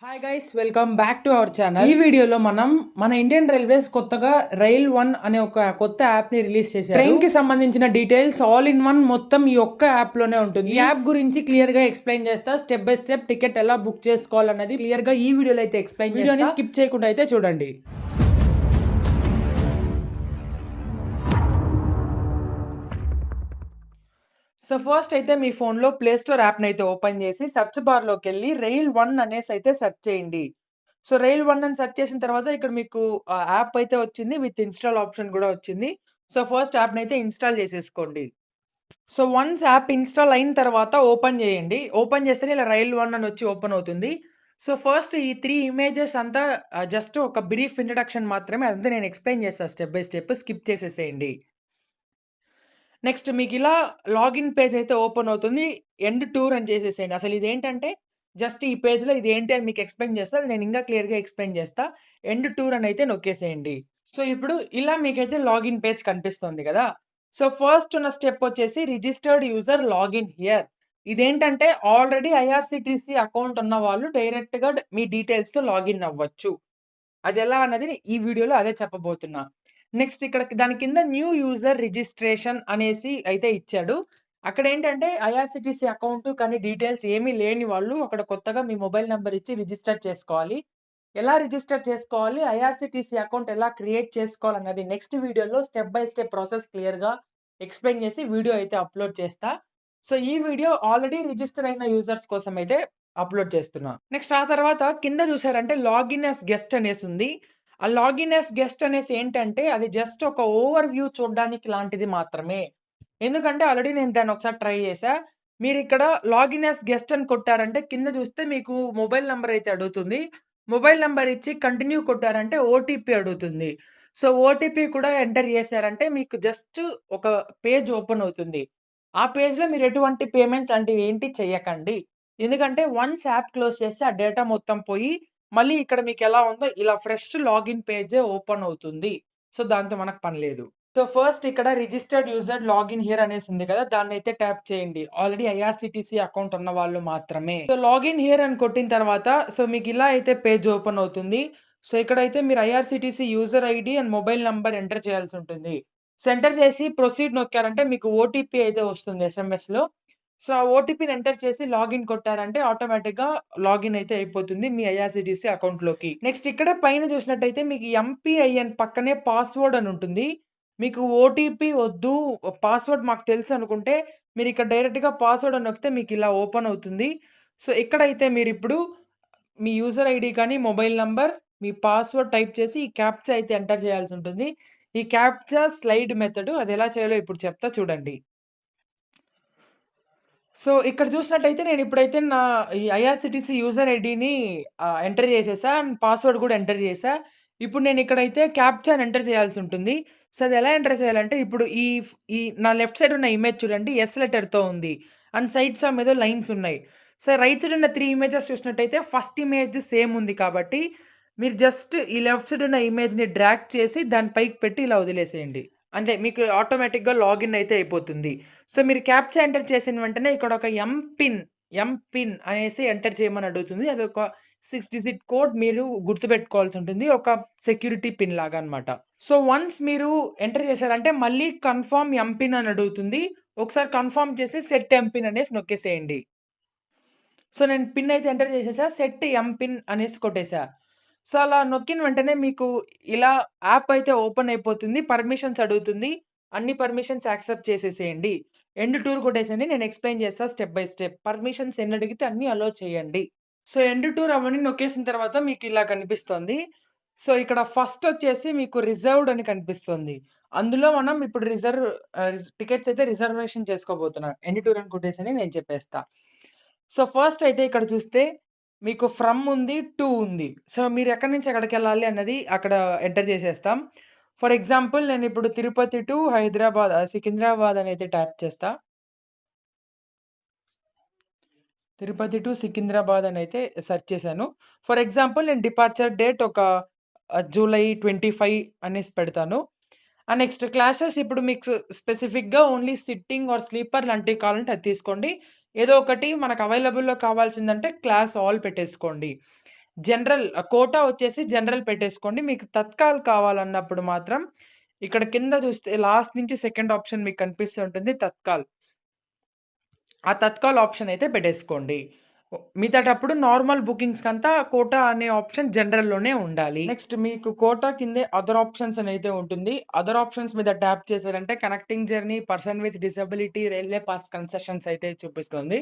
Hi guys, welcome back to our channel. ఈ వీడియోలో మనం మన ఇండియన్ రైల్వేస్ కొత్తగా రైల్ వన్ అనే ఒక కొత్త యాప్ ని రిలీజ్ చేశారు. ట్రైన్ కి సంబంధించిన డీటెయిల్స్ ఆల్ ఇన్ వన్ మొత్తం ఈ ఒక్క యాప్ లోనే ఉంటుంది. ఈ యాప్ గురించి క్లియర్ గా ఎక్స్ప్లెయిన్ చేస్తా. స్టెప్ బై స్టెప్ టికెట్ ఎలా బుక్ చేసుకోవాలన్నది క్లియర్ గా ఈ వీడియోలో అయితే ఎక్స్ప్లెయిన్ చేస్తా. వీడియోని స్కిప్ చేయకుండా అయితే చూడండి. సో ఫస్ట్ అయితే మీ ఫోన్లో ప్లే స్టోర్ యాప్ని అయితే ఓపెన్ చేసి సెర్చ్ బార్లోకి వెళ్ళి రైల్ వన్ అనేసి అయితే సెర్చ్ చేయండి. సో రైల్ వన్ అని సెర్చ్ చేసిన తర్వాత ఇక్కడ మీకు యాప్ అయితే వచ్చింది, విత్ ఇన్స్టాల్ ఆప్షన్ కూడా వచ్చింది. సో ఫస్ట్ యాప్ని అయితే ఇన్స్టాల్ చేసేసుకోండి. సో వన్స్ యాప్ ఇన్స్టాల్ అయిన తర్వాత ఓపెన్ చేయండి. ఓపెన్ చేస్తేనే ఇలా రైల్ వన్ అని వచ్చి ఓపెన్ అవుతుంది. సో ఫస్ట్ ఈ 3 ఇమేజెస్ అంతా జస్ట్ ఒక బ్రీఫ్ ఇంట్రడక్షన్ మాత్రమే. అదంతా నేను ఎక్స్ప్లెయిన్ చేస్తాను స్టెప్ బై స్టెప్. స్కిప్ చేసేసేయండి. నెక్స్ట్ మీకు ఇలా లాగిన్ పేజ్ అయితే ఓపెన్ అవుతుంది. ఎండ్ టూర్ అని చేసేసేయండి. అసలు ఇదేంటంటే జస్ట్ ఈ పేజ్‌లో ఇదేంటి అని మీకు ఎక్స్‌ప్లెయిన్ చేస్తా. అది నేను ఇంకా క్లియర్‌గా ఎక్స్‌ప్లెయిన్ చేస్తా. ఎండ్ టూర్ అని అయితే నొక్కేసేయండి. సో ఇప్పుడు ఇలా మీకైతే లాగిన్ పేజ్ కనిపిస్తుంది కదా! సో ఫస్ట్ ఉన్న స్టెప్ వచ్చేసి రిజిస్టర్డ్ యూజర్ లాగిన్ హియర్. ఇదేంటంటే ఆల్రెడీ ఐఆర్‌సీటీసీ అకౌంట్ ఉన్న వాళ్ళు డైరెక్ట్‌గా మీ డీటెయిల్స్‌తో లాగిన్ అవ్వచ్చు. అదెలా అన్నది ఈ వీడియోలో అదే చెప్పబోతున్నా. నెక్స్ట్ ఇక్కడ దాని కింద న్యూ యూజర్ రిజిస్ట్రేషన్ అనేసి అయితే ఇచ్చాడు. అక్కడేంటంటే ఐఆర్‌సీటీసీ అకౌంట్ కానీ డీటెయిల్స్ ఏమీ లేని వాళ్ళు అక్కడ కొత్తగా మీ మొబైల్ నంబర్ ఇచ్చి రిజిస్టర్ చేసుకోవాలి. ఎలా రిజిస్టర్ చేసుకోవాలి, ఐఆర్‌సీటీసీ అకౌంట్ ఎలా క్రియేట్ చేసుకోవాలన్నది నెక్స్ట్ వీడియోలో స్టెప్ బై స్టెప్ ప్రాసెస్ క్లియర్‌గా ఎక్స్‌ప్లెయిన్ చేసి వీడియో అయితే అప్‌లోడ్ చేస్తా. సో ఈ వీడియో ఆల్రెడీ రిజిస్టర్ అయిన యూజర్స్ కోసం అయితే అప్‌లోడ్ చేస్తున్నా. నెక్స్ట్ ఆ తర్వాత కింద చూసారంటే లాగిన్ యాస్ గెస్ట్ అనేసుంది. ఆ లాగిన్ యాస్ గెస్ట్ అనేసి ఏంటంటే అది జస్ట్ ఒక ఓవర్ వ్యూ చూడడానికి లాంటిది మాత్రమే. ఎందుకంటే ఆల్రెడీ నేను దాన్ని ఒకసారి ట్రై చేశా. మీరిక్కడ లాగిన్ యాస్ గెస్ట్ అని కొట్టారంటే కింద చూస్తే మీకు మొబైల్ నంబర్ అయితే అడుగుతుంది. మొబైల్ నంబర్ ఇచ్చి కంటిన్యూ కొట్టారంటే ఓటీపీ అడుగుతుంది. సో ఓటీపీ కూడా ఎంటర్ చేశారంటే మీకు జస్ట్ ఒక పేజ్ ఓపెన్ అవుతుంది. ఆ పేజ్‌లో మీరు ఎటువంటి పేమెంట్ లాంటివి ఏంటి చెయ్యకండి. ఎందుకంటే వన్స్ యాప్ క్లోజ్ చేస్తే ఆ డేటా మొత్తం పోయి మళ్ళీ ఇక్కడ మీకెలా ఉందో ఇలా ఫ్రెష్ లాగిన్ పేజే ఓపెన్ అవుతుంది. సో దాంతో మనకు పని లేదు. సో ఫస్ట్ ఇక్కడ రిజిస్టర్డ్ యూజర్ లాగిన్ హియర్ అనేసి ఉంది కదా! దాన్నైతే ట్యాప్ చేయండి. ఆల్రెడీ ఐఆర్‌సీటీసీ అకౌంట్ ఉన్న వాళ్ళు మాత్రమే. సో లాగిన్ హియర్ అని కొట్టిన తర్వాత సో మీకు ఇలా అయితే పేజ్ ఓపెన్ అవుతుంది. సో ఇక్కడైతే మీరు IRCTC user ID and mobile number enter చేయాల్సి ఉంటుంది. సో ఎంటర్ చేసి ప్రొసీడ్ నొక్కారంటే మీకు ఓటీపీ అయితే వస్తుంది ఎస్ఎంఎస్‌లో. సో ఆ ఓటీపీని ఎంటర్ చేసి లాగిన్ కొట్టారంటే ఆటోమేటిక్‌గా లాగిన్ అయితే అయిపోతుంది మీ ఐఆర్‌సీటీసీ అకౌంట్‌లోకి. నెక్స్ట్ ఇక్కడ పైన చూసినట్టయితే మీకు ఎంపీఐఎన్ పక్కనే పాస్వర్డ్ అని ఉంటుంది. మీకు ఓటీపీ వద్దు, పాస్వర్డ్ మాకు తెలుసు అనుకుంటే మీరిక్కడ డైరెక్ట్‌గా పాస్వర్డ్ అని నొక్కితే మీకిలా ఓపెన్ అవుతుంది. సో ఇక్కడైతే మీరిప్పుడు మీ యూజర్ ఐడీ కానీ, మొబైల్ నంబర్, మీ పాస్వర్డ్ టైప్ చేసి ఈ క్యాప్చా అయితే ఎంటర్ చేయాల్సుంటుంది. ఈ క్యాప్చా స్లైడ్ మెథడ్ అదెలా చేయాలో ఇప్పుడు చెప్తా చూడండి. సో, ఇక్కడ చూసినట్టయితే నేనిప్పుడైతే నా ఈ ఐఆర్‌సీటీసీ యూజర్ ఐడీని ఎంటర్ చేసేసా. అండ్ పాస్వర్డ్ కూడా ఎంటర్ చేశా. ఇప్పుడు నేనిక్కడైతే క్యాప్చాని ఎంటర్ చేయాల్సుంటుంది. సో, అదెలా ఎంటర్ చేయాలంటే ఇప్పుడు ఈ నా లెఫ్ట్ సైడ్ ఉన్న ఇమేజ్ చూడండి, యెస్ లెటర్‌తో ఉంది. అండ్ సైడ్ సమ్ ఏదో లైన్స్ ఉన్నాయి. సో, రైట్ సైడ్ ఉన్న 3 ఇమేజెస్ చూసినట్టయితే ఫస్ట్ ఇమేజ్ సేమ్ ఉంది కాబట్టి మీరు జస్ట్ ఈ లెఫ్ట్ సైడ్ ఉన్న ఇమేజ్‌ని డ్రాగ్ చేసి దాన్ని పైకి పెట్టి ఇలా వదిలేసేయండి. అంతే, మీకు ఆటోమేటిక్‌గా లాగిన్ అయితే అయిపోతుంది. సో, మీరు క్యాప్చా ఎంటర్ చేసిన వెంటనే ఇక్కడ ఒక ఎంపిన్ అనేసి ఎంటర్ చేయమని అడుగుతుంది. అదొక 6 డిజిట్ కోడ్ మీరు గుర్తుపెట్టుకోవాల్సి ఉంటుంది. ఒక సెక్యూరిటీ పిన్ లాగా అన్నమాట. సో, వన్స్ మీరు ఎంటర్ చేశారంటే మళ్ళీ కన్ఫర్మ్ ఎంపిన్ అని అడుగుతుంది. ఒకసారి కన్ఫర్మ్ చేసి సెట్ ఎంపిన్ అనేసి నొక్కేసేయండి. సో, నేను పిన్ అయితే ఎంటర్ చేసేసా. సెట్ ఎంపిన్ అనేసి కొట్టేసా. సో, అలా నొక్కిన వెంటనే మీకు ఇలా యాప్ అయితే ఓపెన్ అయిపోతుంది. పర్మిషన్స్ అడుగుతుంది. అన్ని పర్మిషన్స్ యాక్సెప్ట్ చేసేసేయండి. ఎండ్ టూర్ కొట్టేసేయండి. నేను ఎక్స్‌ప్లెయిన్ చేస్తా స్టెప్ బై స్టెప్. పర్మిషన్స్ ఎన్ని అడిగితే అన్ని అలో చేయండి. సో, ఎండ్ టూర్ అవన్నీ నొక్కేసిన తర్వాత మీకు ఇలా కనిపిస్తుంది. సో, ఇక్కడ ఫస్ట్ వచ్చేసి మీకు రిజర్వ్డ్ అని కనిపిస్తుంది. అందులో మనం ఇప్పుడు టికెట్స్ అయితే రిజర్వేషన్ చేసుకోబోతున్నాం. ఎండ్ టూర్ అని కొట్టేసని నేను చెప్పేస్తా. సో, ఫస్ట్ అయితే ఇక్కడ చూస్తే మీకు ఫ్రమ్ ఉంది, టు ఉంది. సో, మీరు ఎక్కడి నుంచి ఎక్కడికెళ్ళాలి అన్నది అక్కడ ఎంటర్ చేసేస్తాం. ఫర్ ఎగ్జాంపుల్ నేనిప్పుడు తిరుపతి టు హైదరాబాద్ సికింద్రాబాద్ అనైతే ట్యాప్ చేస్తా. తిరుపతి టు సికింద్రాబాద్ అనైతే సెర్చ్ చేశాను. ఫర్ ఎగ్జాంపుల్ నేను డిపార్చర్ డేట్ ఒక జూలై 25 అనేసి పెడతాను. నెక్స్ట్ క్లాసెస్ ఇప్పుడు మీకు స్పెసిఫిక్‌గా ఓన్లీ సిట్టింగ్ ఆర్ స్లీపర్ లాంటివి కావాలంటే అది తీసుకోండి. ఏదో ఒకటి మనకు అవైలబుల్‌లో కావాల్సిందంటే క్లాస్ ఆల్ పెట్టేసుకోండి. జనరల్ కోటా వచ్చేసి జనరల్ పెట్టేసుకోండి. మీకు తత్కాల్ కావాలన్నప్పుడు మాత్రం ఇక్కడ కింద చూస్తే లాస్ట్ నుంచి సెకండ్ ఆప్షన్ మీకు కనిపిస్తూ ఉంటుంది తత్కాల్. ఆ తత్కాల్ ఆప్షన్ అయితే పెట్టేసుకోండి. మిగతాటప్పుడు నార్మల్ బుకింగ్స్‌కంతా కోటా అనే ఆప్షన్ జనరల్‌లోనే ఉండాలి. నెక్స్ట్ మీకు కోటా కిందే అదర్ ఆప్షన్స్ అనైతే ఉంటుంది. అదర్ ఆప్షన్స్ మీద ట్యాప్ చేశారంటే connecting journey, person with disability, railway pass concessions అయితే చూపిస్తుంది.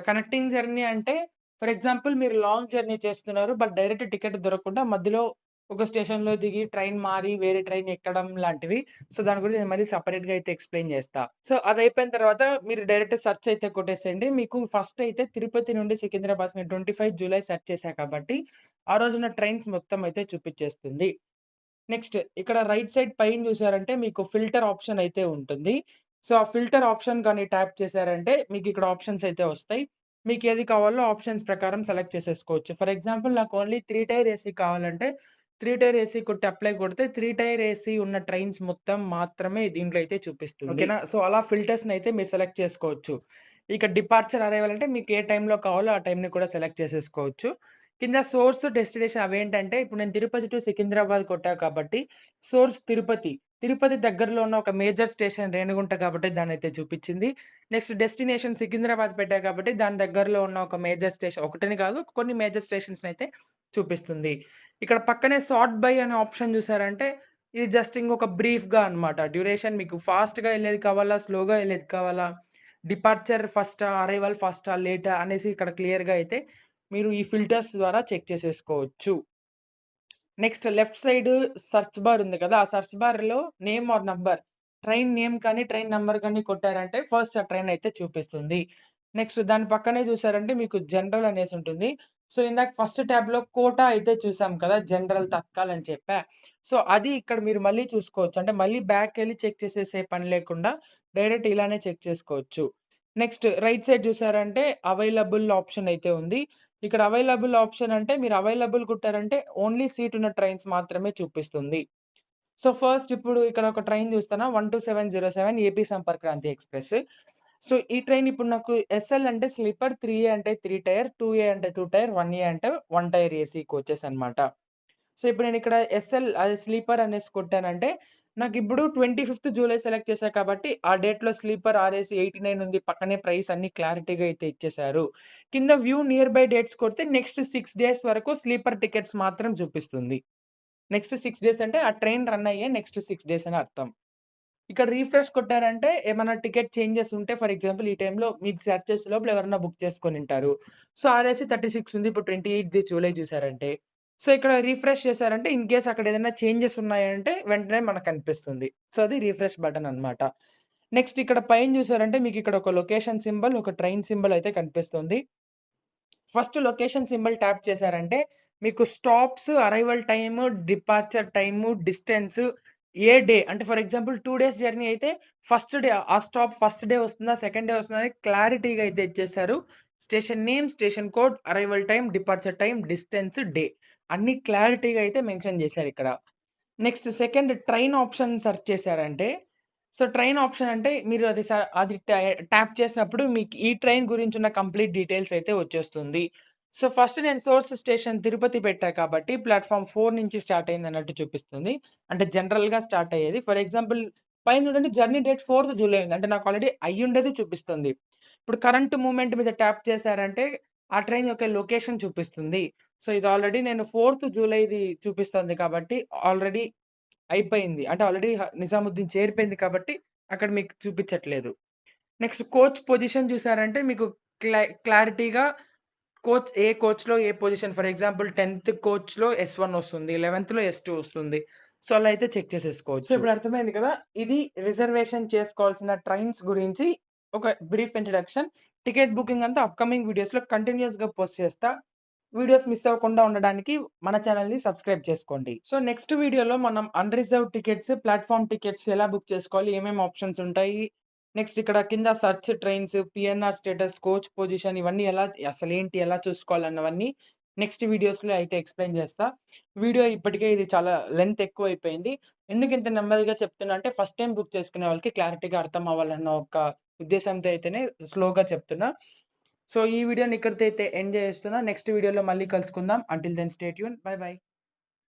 కనెక్టింగ్ జర్నీ అంటే ఫర్ ఎగ్జాంపుల్ మీరు లాంగ్ జర్నీ చేస్తున్నారు. బట్ డైరెక్ట్ టికెట్ దొరకకుండా మధ్యలో ఒక స్టేషన్‌లో దిగి ట్రైన్ మారి వేరే ట్రైన్ ఎక్కడం లాంటివి. సో, దాని గురించి నేను మళ్ళీ సెపరేట్‌గా అయితే ఎక్స్‌ప్లెయిన్ చేస్తా. సో, అదయిపోయిన తర్వాత మీరు డైరెక్ట్ సెర్చ్ అయితే కొట్టేసేయండి. మీకు ఫస్ట్ అయితే తిరుపతి నుండి సికింద్రాబాద్ మీరు 25 జూలై సెర్చ్ చేశా కాబట్టి, ఆ రోజున ట్రైన్స్ మొత్తం అయితే చూపిచ్చేస్తుంది. నెక్స్ట్ ఇక్కడ రైట్ సైడ్ పైన చూసారంటే మీకు ఫిల్టర్ ఆప్షన్ అయితే ఉంటుంది. సో, ఆ ఫిల్టర్ ఆప్షన్ గాని ట్యాప్ చేశారంటే మీకిక్కడ ఆప్షన్స్ అయితే వస్తాయి. మీకేది కావాలో ఆప్షన్స్ ప్రకారం సెలెక్ట్ చేసేసుకోవచ్చు. ఫర్ ఎగ్జాంపుల్ నాకు ఓన్లీ 3 టైర్ ఏసీ కావాలంటే 3 టైర్ ఏసీ కొట్టి అప్లై కొడితే 3 టైర్ ఏసీ ఉన్న ట్రైన్స్ మొత్తం మాత్రమే దీంట్లో అయితే చూపిస్తుంది. ఓకేనా? సో, అలా ఫిల్టర్స్‌నయితే మీరు సెలెక్ట్ చేసుకోవచ్చు. ఇక డిపార్చర్, అరైవల్ అంటే మీకు ఏ టైంలో కావాలో ఆ టైంని కూడా సెలెక్ట్ చేసేసుకోవచ్చు. కింద సోర్స్, డెస్టినేషన్ అవేంటంటే ఇప్పుడు నేను తిరుపతి టు సికింద్రాబాద్ కొట్టా కాబట్టి సోర్స్ తిరుపతి. తిరుపతి దగ్గరలో ఉన్న ఒక మేజర్ స్టేషన్ రేణిగుంట కాబట్టి దాన్నైతే చూపిచ్చింది. నెక్స్ట్ డెస్టినేషన్ సికింద్రాబాద్ పెట్టా కాబట్టి దాని దగ్గరలో ఉన్న ఒక మేజర్ స్టేషన్ ఒకటని కాదు కొన్ని మేజర్ స్టేషన్స్‌నైతే చూపిస్తుంది. ఇక్కడ పక్కనే సార్ట్ బై అనే ఆప్షన్ చూసారంటే ఇది జస్ట్ ఇంకొక బ్రీఫ్‌గా అన్నమాట. డ్యూరేషన్ మీకు ఫాస్ట్‌గా ఎళ్ళేది కావాలా? స్లోగా ఎళ్ళేది కావాలా? డిపార్చర్ ఫస్టా? అరైవల్ ఫస్టా? లేటా? అనేసి ఇక్కడ క్లియర్‌గా అయితే మీరు ఈ ఫిల్టర్స్ ద్వారా చెక్ చేసేసుకోవచ్చు. Next left side search bar ఉంది కదా! ఆ సెర్చ్ బార్‌లో name or number train name కానీ, ట్రైన్ నంబర్ కానీ కొట్టారంటే ఫస్ట్ ఆ ట్రైన్ అయితే చూపిస్తుంది. నెక్స్ట్ దాని పక్కనే చూసారంటే మీకు జనరల్ అనేసి ఉంటుంది. సో, ఇందాక ఫస్ట్ ట్యాబ్‌లో కోటా అయితే చూసాం కదా! జనరల్, తత్కాల్ అని చెప్పా. సో, అది ఇక్కడ మీరు మళ్ళీ చూసుకోవచ్చు. అంటే మళ్ళీ బ్యాక్‌కెళ్ళి చెక్ చేసేసే పని లేకుండా డైరెక్ట్ ఇలానే చెక్ చేసుకోవచ్చు. నెక్స్ట్ రైట్ సైడ్ చూసారంటే అవైలబుల్ ఆప్షన్ అయితే ఉంది. ఇక్కడ అవైలబుల్ ఆప్షన్ అంటే మీరు అవైలబుల్ కొట్టారంటే ఓన్లీ సీట్ ఉన్న ట్రైన్స్ మాత్రమే చూపిస్తుంది. సో, ఫస్ట్ ఇప్పుడు ఇక్కడ ఒక ట్రైన్ చూస్తున్నా 12707 AP Sampark Kranti express. So, ఈ ట్రైన్ ఇప్పుడు నాకు ఎస్ఎల్ అంటే స్లీపర్, 3ఏ అంటే 3 టైర్, 2ఏ అంటే 2 టైర్, 1ఏ అంటే 1 టైర్ ఏసీ కోచెస్ అన్నమాట. సో, ఇప్పుడు నేనిక్కడ ఎస్ఎల్ అది స్లీపర్ అనేసి కొట్టానంటే, నాకిప్పుడు 25థ్ జూలై సెలెక్ట్ చేశా కాబట్టి, ఆ డేట్‌లో స్లీపర్ ఆర్‌ఏసీ 89 ఉంది. పక్కనే ప్రైస్ అన్నీ క్లారిటీగా అయితే ఇచ్చేశారు. కింద వ్యూ నియర్ బై డేట్స్ కొడితే నెక్స్ట్ 6 డేస్ వరకు స్లీపర్ టికెట్స్ మాత్రం చూపిస్తుంది. నెక్స్ట్ 6 డేస్ అంటే ఆ ట్రైన్ రన్ అయ్యే నెక్స్ట్ 6 డేస్ అని అర్థం. ఇక్కడ రిఫ్రెష్ కొట్టారంటే ఏమన్నా టికెట్ చేంజెస్ ఉంటే ఫర్ ఎగ్జాంపుల్ ఈ టైంలో మీకు సెర్చ్ చేసే లోపల ఎవరైనా బుక్ చేసుకొనుంటారు. సో, ఆర్‌ఏసీ 36 ఉంది. ఇప్పుడు 28థ్ జూలై చూసారంటే. సో, ఇక్కడ రిఫ్రెష్ చేశారంటే ఇన్ కేస్ అక్కడ ఏదైనా చేంజెస్ ఉన్నాయంటే వెంటనే మనకు కనిపిస్తుంది. సో, అది రిఫ్రెష్ బటన్ అన్నమాట. నెక్స్ట్ ఇక్కడ పైన చూసారంటే మీకు ఇక్కడ ఒక లొకేషన్ సింబల్, ఒక ట్రైన్ సింబల్ అయితే కనిపిస్తుంది. ఫస్ట్ లొకేషన్ సింబల్ ట్యాప్ చేశారంటే, మీకు stops, arrival time, departure time, distance, ఏ డే అంటే ఫర్ ఎగ్జాంపుల్ 2 డేస్ జర్నీ అయితే ఫస్ట్ డే ఆ స్టాప్ ఫస్ట్ డే వస్తుందా? సెకండ్ డే వస్తుందా? అని క్లారిటీగా అయితే ఇచ్చేసారు. Station name, station code, arrival time, departure time, distance, day అన్నీ క్లారిటీగా అయితే మెన్షన్ చేశారిక్కడ. Next second train option search చేశారంటే, సో, ట్రైన్ ఆప్షన్ అంటే మీరు అది ట్యాప్ చేసినప్పుడు మీకు ఈ ట్రైన్ గురించున్న కంప్లీట్ డీటెయిల్స్ అయితే వచ్చేస్తుంది. సో, ఫస్ట్ నేను సోర్స్ స్టేషన్ తిరుపతి పెట్టా కాబట్టి ప్లాట్‌ఫార్మ్ 4 నుంచి స్టార్ట్ అయిందన్నట్టు చూపిస్తుంది. అంటే జనరల్‌గా స్టార్ట్ అయ్యేది. ఫర్ ఎగ్జాంపుల్ పైన చూడండి జర్నీ డేట్ 4థ్ జూలై ఉంది. అంటే నాకు ఆల్రెడీ అయ్యుండేది చూపిస్తుంది. ఇప్పుడు కరెంట్ మూవ్‌మెంట్ మీద ట్యాప్ చేశారంటే ఆ ట్రైన్ యొక్క లొకేషన్ చూపిస్తుంది. సో, ఇది ఆల్రెడీ నేను 4థ్ జూలైది చూపిస్తుంది కాబట్టి ఆల్రెడీ అయిపోయింది. అంటే ఆల్రెడీ నిజాముద్దీన్ చేరిపోయింది కాబట్టి అక్కడ మీకు చూపిచ్చట్లేదు. నెక్స్ట్ కోచ్ పొజిషన్ చూసారంటే మీకు క్లారిటీగా ఏ కోచ్‌లో ఏ పొజిషన్ ఫర్ ఎగ్జాంపుల్ 10థ్ కోచ్‌లో ఎస్1 వస్తుంది. 11థ్‌లో ఎస్2 వస్తుంది. సో, అలా అయితే చెక్ చేసేసుకోవచ్చు. సో, ఇప్పుడు అర్థమైంది కదా! ఇది రిజర్వేషన్ చేసుకోవాల్సిన ట్రైన్స్ గురించి ఒక బ్రీఫ్ ఇంట్రడక్షన్. టికెట్ బుకింగ్ అంతా అప్‌కమింగ్ వీడియోస్‌లో కంటిన్యూయస్‌గా పోస్ట్ చేస్తా. వీడియోస్ మిస్ అవ్వకుండా ఉండడానికి మన ఛానెల్‌ని సబ్స్క్రైబ్ చేసుకోండి. సో, నెక్స్ట్ వీడియోలో మనం అన్‌రిజర్వ్డ్ టికెట్స్, ప్లాట్‌ఫార్మ్ టికెట్స్ ఎలా బుక్ చేసుకోవాలి? ఏమేమి ఆప్షన్స్ ఉంటాయి? నెక్స్ట్ ఇక్కడ కింద search trains, PNR status, coach position ఇవన్నీ అసలేంటి? ఎలా చూసుకోవాలన్నవన్నీ నెక్స్ట్ వీడియోస్‌లో అయితే ఎక్స్‌ప్లెయిన్ చేస్తా. వీడియో ఇప్పటికే ఇది చాలా లెంత్ ఎక్కువైపోయింది. ఎందుకు ఇంత నెమ్మదిగా చెప్తున్నా అంటే ఫస్ట్ టైమ్ బుక్ చేసుకునే వాళ్ళకి క్లారిటీగా అర్థం అవ్వాలన్న ఒక ఉద్దేశంతో అయితేనే స్లోగా చెప్తున్నా. సో, ఈ వీడియోని ఇక్కడితో అయితే ఎండ్ చేస్తున్నా. నెక్స్ట్ వీడియోలో మళ్ళీ కలుసుకుందాం. Until then stay tune. Bye by.